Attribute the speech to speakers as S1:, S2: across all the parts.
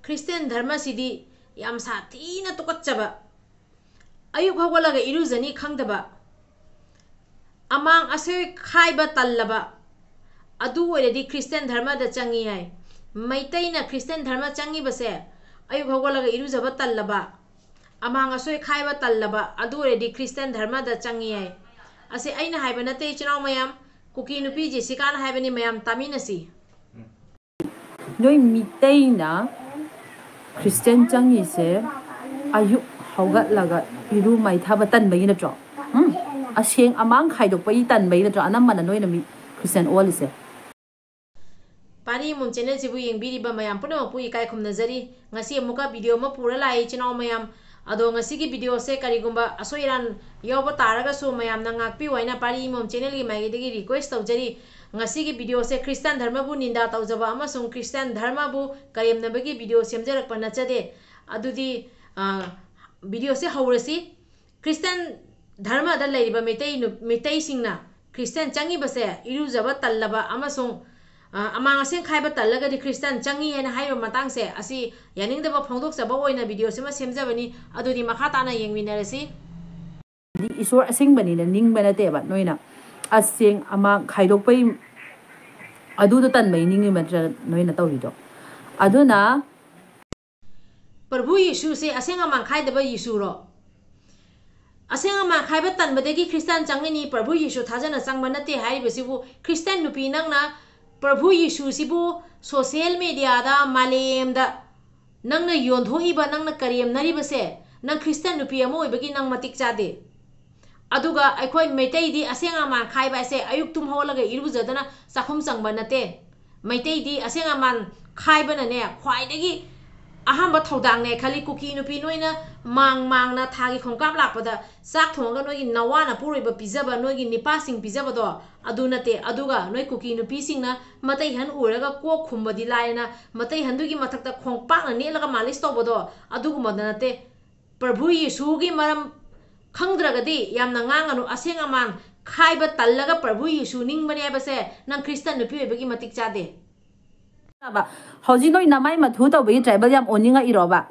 S1: Christian Dharma Sidi Yam Satina Tokachaba Ayuk Hawalaga Iruzani Kangdaba Among Ase Khaiba Talaba Adu already Christian Dharma the Changi Hai Maitaina Christian Dharma Changi Base Ayuk Hawalaga Iruzaba Talaba Among Ase Khaiba Talaba Adu already Christian Dharma the Changi Hai Ase Aina Hibanate Chino Mayam Kuki Nupi Jessica Habani Mayam Taminasi
S2: Noi Mitaina Christian Changi se Ayuk Haugat Laga Iru Mai Tabatan Bayina Draw A shang among Haido Paitan Bayina Draw Anamana Noina Christian Olise
S1: Pani Mum channel Sibu Yang Biriba Mayam Puno Pui Kai Kum Nazari Ngasi Muka video Mapura Lai Chino Mayam Ado Ngasiki video se Karigumba Asoiran Yoba Taraga So Mayam Nangakpi Waina Pari Mum channel Magidi request of Jerry Ngasiki video se Christian Dharma Bu Ninda Tauzaba Amasung Christian Dharma Bu Karim Nabagi video Semjarak Panachade Adudi video se Haurasi Christian Dharma da Lady Metay Singna Christian Changi Base Iruzaba Talaba Amasung Among a sing Kaiba Talaga the Christian Changi and Higher Matangse Asi Yaning the Pondok Sabo in a video Sima Semzavani Adudi Makatana Yang Minerasi
S2: Isor a sing Banina Ning Benateba Noina as sing among Kaido Pay Adu the Tan by Ning Noina Torido Aduna
S1: Perbu Yishu say a sing among Kaidaba Yisuro A sing among Kaibatan Badegi Christian Changini Perbu Yishu Tazana Sangmanate Hai Besibu Christian Nupinanga Prabhu Yishu Sibu social media da malem da nang na yondho iba nang na kariyam nari base nang Christian nupi amo ibagi nang matik chade aduga akhoi meitai di asenga man khai ba se ayuk tum holaga iru jadana sakhum sangba nate meitai di asenga man khai bana ne khwai degi ahamba thodang ne khali kuki nupi noina mang na thagi khongkap lakpada sak thonga noi nawana puriba pizaba noi gi nipasing pizaba do adunate aduga noi kuki nupi singna matai han uraga ko khumbadi laina matai handugi mathakta khongpak na nelaga malis tobodo adugu madanate Prabhu Yishu gi maram khangdragadi yamna nganganu asenga man khaiba tallaga Prabhu Yishu ning bane base nang Christian nupi begi matik chade
S2: Hoji no namai mathu to be tribal yam oninga iroba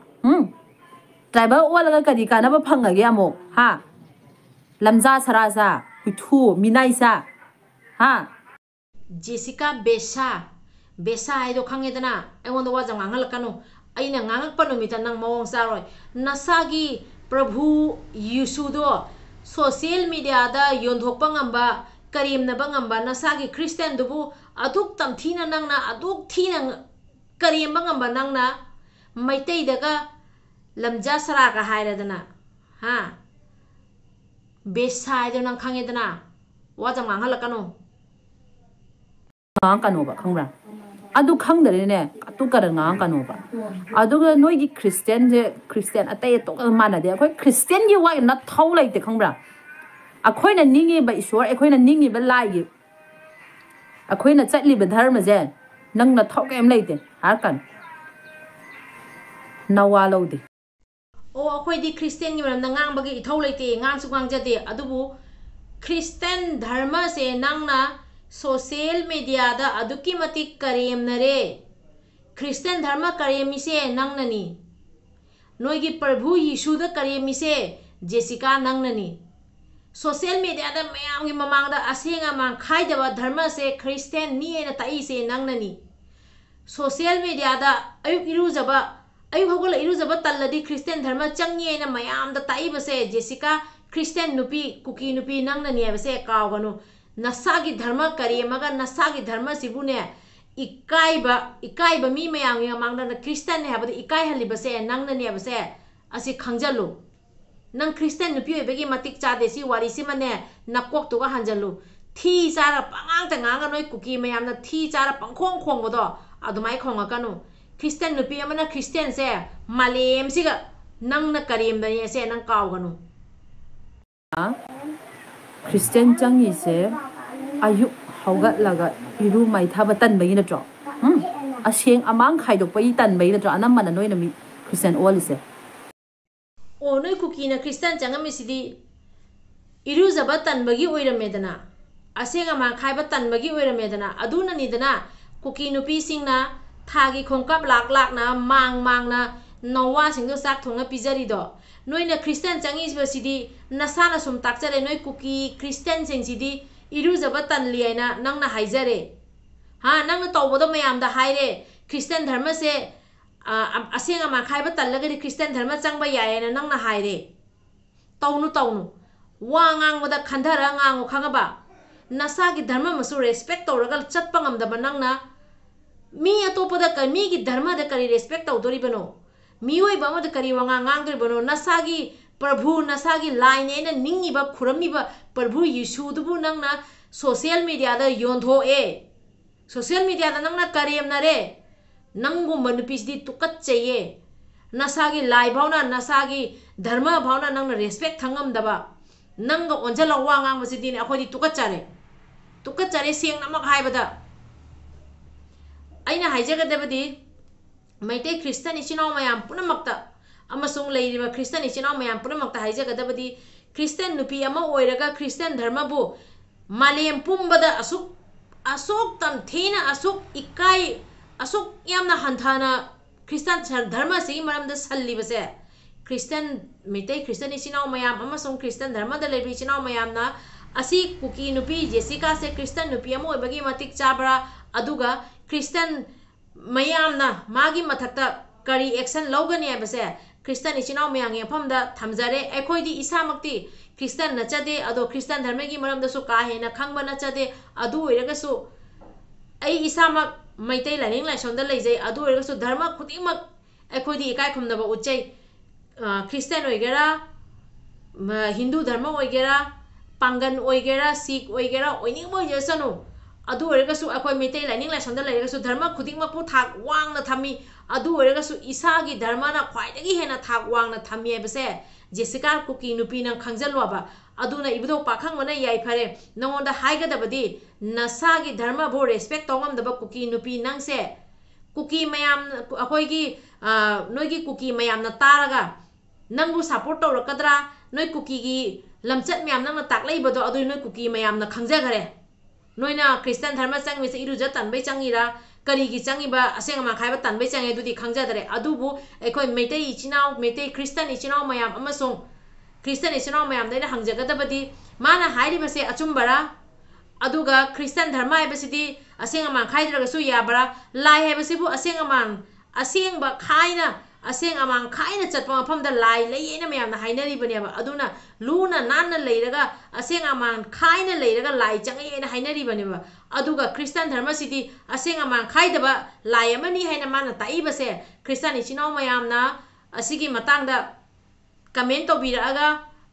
S2: tribal walaga kadi kana ba phanga ge amo ha lamza sarasa pithu minaisa ha
S1: Jessica Besa ai do khangedana ai won do wa jang ngal kanu aina ngangak panumita nang mawong saroi nasagi Prabhu Yishu do social media da yondhokpa ngamba karim na bangamba nasagi Christian dubu aduk tamthina nangna aduk thina karim bangamba nangna maitai daga lamja saraka hairadana ha besai do nang khangedana wajang mangalakano
S2: kanu ba khangra adu khangdare ne atu karanga kanu ba adu ga noi gi Christian atai to mana de khoi Christian gi wa na thau lai te khangra akhoi na ningi ba iswar akhoi na ningi ba lai gi akhoi na chatli ba dharma je nang na thau kem lai te har kan nawa lo de
S1: o akhoi di Christian gi maram na ngang ba gi thau lai te ngang su ngang jade adubu Christian dharma se nang na social media da aduki matik kareem nare Christian dharma kareemi se nang nani noigi Prabhu Yishu da kareemi se Jessica nang nani social media da mayam gi mamang da asenga mang khai da dharma se Christian ni na tai se nang nani social media da ayuk hogol iru jaba talladi Christian dharma changi na mayam da tai ba se Jessica Christian nupi kuki nupi nang nani ba se kaw ganu Nasagi dharma kariyamaga nasagi dharma sibune ikaiba mi mayang yamang na Christian ne habada ikai haliba se nang na ne base asi khangjalu nang Christian nupi begi matik chade si wari si mane nakok to ga hanjalu thi chara pangang ta nga noi kuki mayam na thi chara pangkhong khong bodo adumai khonga kanu Christian nupi amana Christian se malem siga nang na karim da ne se nang kaw ganu
S2: Christian Changi se Ayuk Haugat Laga Iru Mai Tabatan Bayina Draw A shang among Haido Paitan Bayina Draw Anamana Noina Christian Olise
S1: O noi kuki na Christian Changami Sidi Iru Zabatan Bagi Oira Medana Asenga Ma Kaibatan Bagi Oira Medana Aduna Nidana Kuki Nupi Singna थागी खोंकप lakh lakh ना मांग ना नौवा सिंह दो साक थोंगा पिजरी दो नोई ना Christian चंगी बसिदी नसा ना सुम ताकचरे नोई कुकी क्रिस्टियन सिंह सिदी इरुजब तनली ना नंग ना हाइजरे हाँ नंग ना तौबदो मयाम दा हाइरे क्रिस्टियन धर्म से असेंग अमा खाइबा तल्लगदि क्रिस्टियन धर्म चंगबा यायना नंग ना हाइरे तौनु वा ngang खंधरा ngang खंगबा नसा की धर्म मसु रेस्पेक्ट तौरगल चटपा ngamdaba nangna मी अतोपदा क मी की धर्म द करी रेस्पेक्ट तौदोरी बनो मी ओइ बम द करी वांगा ngang बनो नसा की प्रभु नसा की लाइन एना निंगिबा खुरमीबा प्रभु यीशु दुबु नंगना सोशल मीडिया द योंधो ए सोशल मीडिया द नंगना करेम ना रे नंगु मनपिस दी तुकत चाहिए नसा की लाई भावना नसा की धर्म भावना नंगना रेस्पेक्ट थंगमदबा नंग ओंजल वा ngang मसिदी ने अखोदी तुकत चारे सेंग नमक हाइबदा अइना हाइजगदबदी मैते क्रिस्टियन इचिनाव मयाम पुनमक्ता अमसुंग लेरिबा क्रिस्टियन इचिनाव मयाम पुनमक्ता हाइजगदबदी क्रिस्टियन नुपी अमा ओइरगा क्रिस्टियन धर्मबु मालेम पुंबदा असुक तम थेना असुक इकाई असुक यामना हंथाना क्रिस्टियन धर्म से मरमदा सल्लिबसे क्रिस्टियन मैते क्रिस्टियन इचिनाव मयाम अमसुंग क्रिस्टियन धर्मदा लेबि इचिनाव मयामना असी कुकी नुपी जेसिका से क्रिस्टियन नुपी अमा ओइबगी मतिक चाबरा अदुगा क्रिस्टियन मयामना मागी मथक्ता करी एक्शन लौगनी हैबसे क्रिस्टियन इचिनाव मयांगे फमदा थमजरे एखोइदी इसामक्ति क्रिस्टियन नचदे अदो क्रिस्टियन धर्मगी मरमदसु का हेना खंगबा नचदे अदु ओइरगसु आई इसामक मैतै लाइनिंग लाइसोंदा लेजै अदु ओइरगसु धर्म खुदिमक एखोइदी इकाय खुमदबा उच्चै क्रिस्टियन ओइगेरा हिंदू धर्म ओइगेरा पांगन ओइगेरा सिख ओइगेरा ओइनिंग ओइजसनु अदु ओइरगसु अखोइ मैतै लाइनिंग लाइसोंदा लेरगसु धर्म खुदिमकपु थाक वांगना थमी अदु ओइरगसु इसागी धर्मना ख्वाइदगी हेना थाक वांगना थमी हैबसे जेसिका कुकी नुपी नंग खंगजलवाबा अदुना इबदो पाखंगमना याइ फरे नंगोंदा हाइगदबदी नसागी धर्म भो रेस्पेक्ट तोंगमदबा कुकी नुपी नंगसे कुकी मयाम अखोइगी नोइगी कुकी मयामना तारगा नंगबु सपोर्ट तौरकदरा नोइ कुकीगी लमचत मयाम नंगना ताकलैबदो अदु नोइ कुकी मयामना खंगजगरे नोइना क्रिस्टियन धर्म चंगमिसे इरुजा तनबै चंगिरा करीगी चंगिबा असेंगमा खाइबा तनबै चंगे दुदी खंगजदरे अदुबु एखोइ मैतै इचिनाव मैतै क्रिस्टियन इचिनाव मयाम अमसों क्रिस्टियन इचिनाव मयाम दैना हंगजगदबदी माना हाइरिबसे अचुंबरा अदुगा क्रिस्टियन धर्म हैबसिदी असेंगमा खाइद्रगसु याबरा लाई हैबसिबु असेंगबा खाइना असेंग अमांग खाइना चटपा मफमदा लाई लैयेना मयामना हाइनरिबनेबा अदुना लूना नाना लैरगा असेंग अमांग खाइना लैरगा लाई चंगैना हाइनरिबनेबा अदुगा क्रिस्टियन धर्म सिदी असेंग अमांग खाइदबा लाई अमनी हाइना माना ताइबसे क्रिस्टियन इचिनाव मयामना असिगी मतांगदा कमेंट तौबिरागा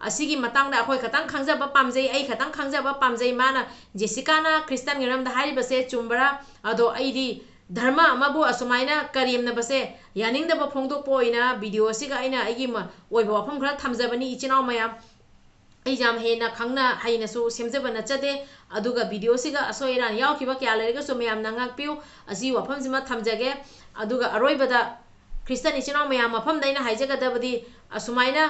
S1: असिगी मतांगदा अखोइ खतंग खंगजबा पामजै आई खतंग खंगजबा पामजै माना जेसिकाना क्रिस्टियन गिरमदा हाइरिबसे चुम्बरा अदो आइदी धर्म अमबु असुमाइना करियमनबसे यानिंगदबा फोंदोकपोइना वीडियो सिगा आइना आइगी ओइबा वफम खरा थमजबनी इचिनाव मयाम एजाम हेना खंगना हाइनसु सेमजबा नचदे अदुगा वीडियो सिगा असोइरान यावखिबा क्या लेरगसु मयाम नंगाकपिउ असी वफम सिमा थमजगे अदुगा अरोइबदा क्रिस्टियन इचिनाव मयाम मफम दैना हाइजगदबदी असुमाइना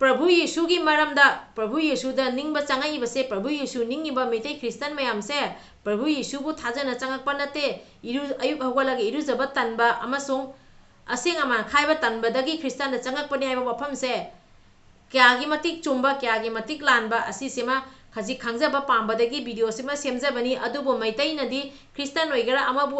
S1: प्रभु यीशु की मरमदा प्रभु यीशु द निंगबा चंगाइबसे प्रभु यीशु निंगिबा मेते क्रिस्टियन मयाम से प्रभु यीशु बु थाजना चंगकपा नते इरु अयुक हगलगे इरुजबा तनबा अमसों असेंग अमा खाइबा तनबदगी क्रिस्टियन चंगकपनि हाइबा वफम से क्यागी मतिक चुम्बा क्यागी मतिक लानबा असिसिमा खजि खंगजबा पांबदगी वीडियो सिमा सेमजबनी अदुबो मैतैनदी क्रिस्टियन ओइगरा अमबु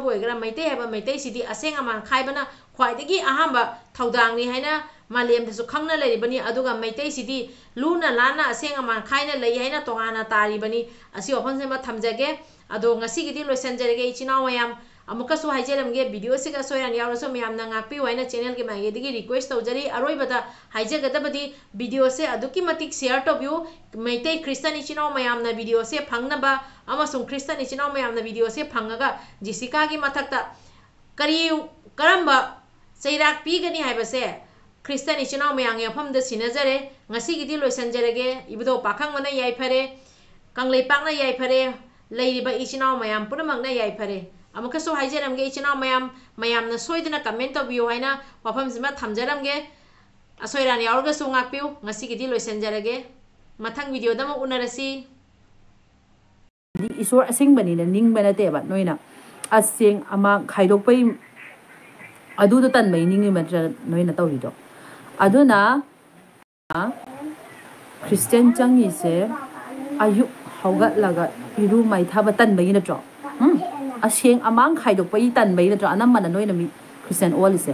S1: ओइगरा मैतै हाइबा मैतै सिदी असेंग अमा खाइबना ख्वाइदगी अहांबा थौदांगनि हाइना मालेमदसु खंगना लेरिबनी अदुगा मैतै सिदी लूना लाना असेंग अमा खाइना लई हाइना तोगाना तारिबनी असि वफम सेमा थमजगे अदो ngasiगिदी लोइसनजरगे इचिनाव मयाम अमुकसु हाइजरमगे वीडियो सिगा सोयरान यावरसु मयामना ngakpi वाइना चैनल के मागेदिगी रिक्वेस्ट तौजरी अरोइबदा हाइजगदबदी वीडियो से अदुकी मतिक शेयर तोबिउ मैतै क्रिस्टियन इचिनाव मयामना वीडियो से फंगनबा अमसुं क्रिस्टियन इचिनाव मयामना वीडियो से फंगगा जेसिका की मथक्ता करी Karamba चैराक पीगनी हाइबसे Christian इचिनाव मयांग यफमद सिनजरे ngasiगिदी लोइसनजरगे इबदो पाखंगमना याइफरे कंगलेपाकना याइफरे लैरिबा इचिनाव मयाम पुनमंगना याइफरे अमुकसु हाइजरमगे इचिनाव मयामना सोइदना comment तौबियो हाइना वफमसिमा थमजरमगे असोइरान यावरगसु ngakpiu ngasiगिदी लोइसनजरगे मथंग video दम उनरसी
S2: ईश्वर असिंगबनी निंगबा नतेबा नोइना อาเสียงอามาใครดกไปอดูตัวตันไม่นิ่งมันจะน้อยน่ะตัวริดอดูนะคริสเตียนจังยี่เสอายุเขาก็ละก็รู้ไหมถ้าว่าตันไม่น่ะจ้ะอาเสียงอามังใครดกไปตันไม่น่ะจ้ะอันนั้นมันน้อยน่ะมีคริสเตียนโอลิเส